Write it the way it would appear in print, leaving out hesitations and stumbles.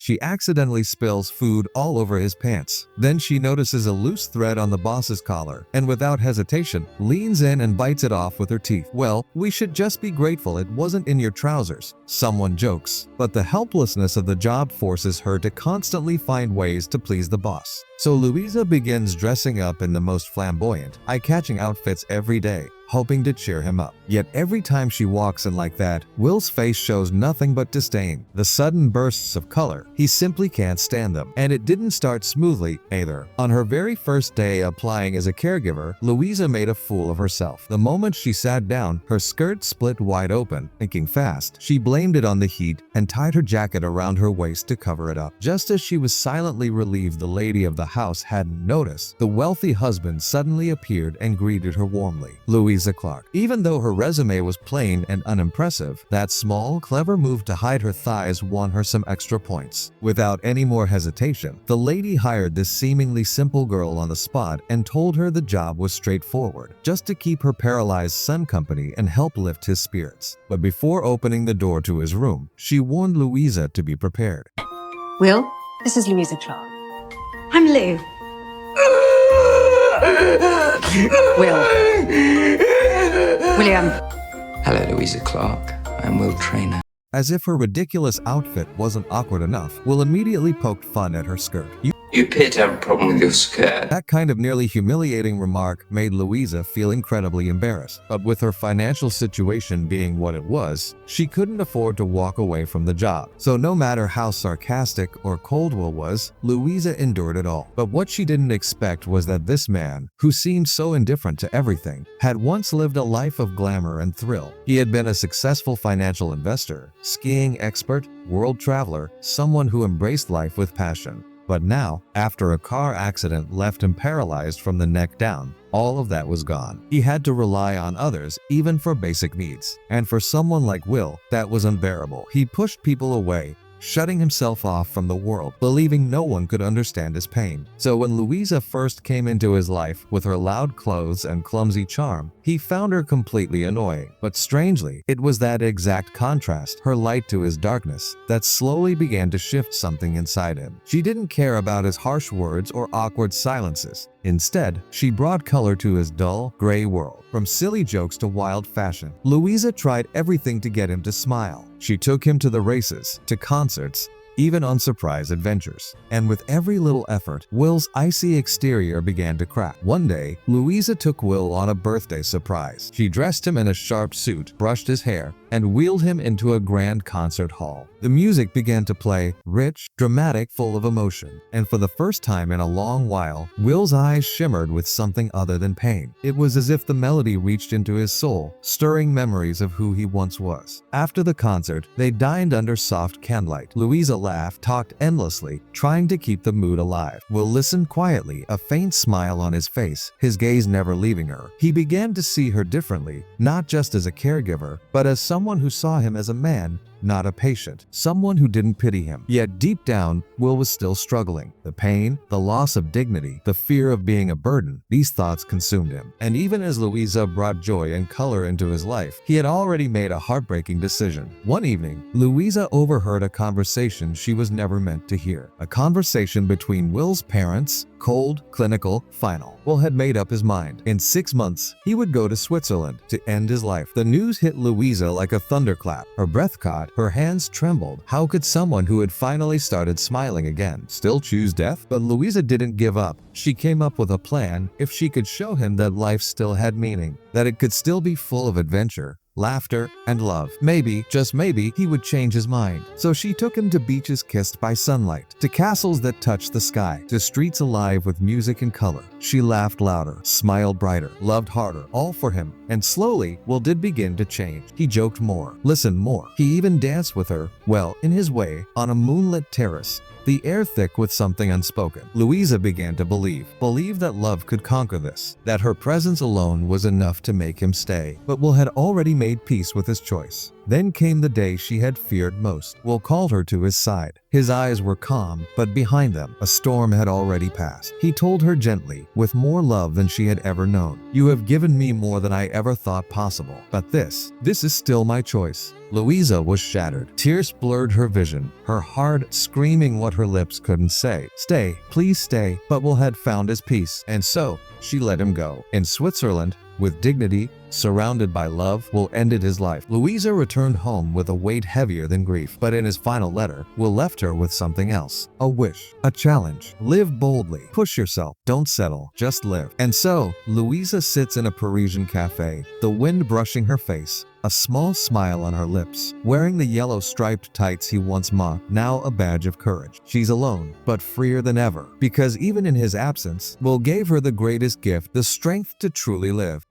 she accidentally spills food all over his pants. Then she notices a loose thread on the boss's collar and without hesitation leans in and bites it off with her teeth. "Well, we should just be grateful it wasn't in your trousers," someone jokes. But the helplessness of the job forces her to constantly find ways to please the boss. So Louisa begins dressing up in the most flamboyant, eye-catching outfits every day, hoping to cheer him up. Yet every time she walks in like that, Will's face shows nothing but disdain. The sudden bursts of color, he simply can't stand them. And it didn't start smoothly either. On her very first day applying as a caregiver, Louisa made a fool of herself. The moment she sat down, her skirt split wide open. Thinking fast, she blamed it on the heat and tied her jacket around her waist to cover it up. Just as she was silently relieved the lady of the house hadn't noticed, the wealthy husband suddenly appeared and greeted her warmly. Louisa Clark. Even though her resume was plain and unimpressive, that small, clever move to hide her thighs won her some extra points. Without any more hesitation, the lady hired this seemingly simple girl on the spot and told her the job was straightforward, just to keep her paralyzed son company and help lift his spirits. But before opening the door to his room, she warned Louisa to be prepared. Will, this is Louisa Clark. I'm Lou. Will. William. Hello, Louisa Clark. I'm Will Traynor. As if her ridiculous outfit wasn't awkward enough, Will immediately poked fun at her skirt. You appear to have a problem with your skirt. That kind of nearly humiliating remark made Louisa feel incredibly embarrassed. But with her financial situation being what it was, she couldn't afford to walk away from the job. So no matter how sarcastic or cold Will was, Louisa endured it all. But what she didn't expect was that this man, who seemed so indifferent to everything, had once lived a life of glamour and thrill. He had been a successful financial investor, skiing expert, world traveler, someone who embraced life with passion. But now, after a car accident left him paralyzed from the neck down, all of that was gone. He had to rely on others, even for basic needs. And for someone like Will, that was unbearable. He pushed people away, shutting himself off from the world, believing no one could understand his pain. So when Louisa first came into his life with her loud clothes and clumsy charm, he found her completely annoying. But strangely, it was that exact contrast, her light to his darkness, that slowly began to shift something inside him. She didn't care about his harsh words or awkward silences. Instead, she brought color to his dull, gray world. From silly jokes to wild fashion, Louisa tried everything to get him to smile. She took him to the races, to concerts, even on surprise adventures. And with every little effort, Will's icy exterior began to crack. One day, Louisa took Will on a birthday surprise. She dressed him in a sharp suit, brushed his hair, and wheeled him into a grand concert hall. The music began to play, rich, dramatic, full of emotion. And for the first time in a long while, Will's eyes shimmered with something other than pain. It was as if the melody reached into his soul, stirring memories of who he once was. After the concert, they dined under soft candlelight. Louisa laughed, talked endlessly, trying to keep the mood alive. Will listened quietly, a faint smile on his face, his gaze never leaving her. He began to see her differently, not just as a caregiver, but as someone who saw him as a man, not a patient, someone who didn't pity him. Yet deep down, Will was still struggling. The pain, the loss of dignity, the fear of being a burden, these thoughts consumed him. And even as Louisa brought joy and color into his life, he had already made a heartbreaking decision. One evening, Louisa overheard a conversation she was never meant to hear. A conversation between Will's parents, cold, clinical, final. Will had made up his mind. In 6 months, he would go to Switzerland to end his life. The news hit Louisa like a thunderclap. Her breath caught, her hands trembled. How could someone who had finally started smiling again still choose death? But Louisa didn't give up. She came up with a plan. If she could show him that life still had meaning, that it could still be full of adventure, laughter, and love, maybe, just maybe, he would change his mind. So she took him to beaches kissed by sunlight, to castles that touched the sky, to streets alive with music and color. She laughed louder, smiled brighter, loved harder, all for him. And slowly, Will did begin to change. He joked more, listened more. He even danced with her, well, in his way, on a moonlit terrace, the air thick with something unspoken. Louisa began to believe that love could conquer this, that her presence alone was enough to make him stay. But Will had already made peace with his choice. Then came the day she had feared most. Will called her to his side. His eyes were calm, but behind them, a storm had already passed. He told her gently, with more love than she had ever known, "You have given me more than I ever thought possible. But this is still my choice." Louisa was shattered. Tears blurred her vision, her heart screaming what her lips couldn't say. "Stay, please stay." But Will had found his peace, and so she let him go. In Switzerland, with dignity, surrounded by love, Will ended his life. Louisa returned home with a weight heavier than grief, but in his final letter, Will left her with something else. A wish, a challenge. Live boldly. Push yourself. Don't settle. Just live. And so, Louisa sits in a Parisian cafe, the wind brushing her face, a small smile on her lips, wearing the yellow striped tights he once mocked, now a badge of courage. She's alone, but freer than ever, because even in his absence, Will gave her the greatest gift, the strength to truly live.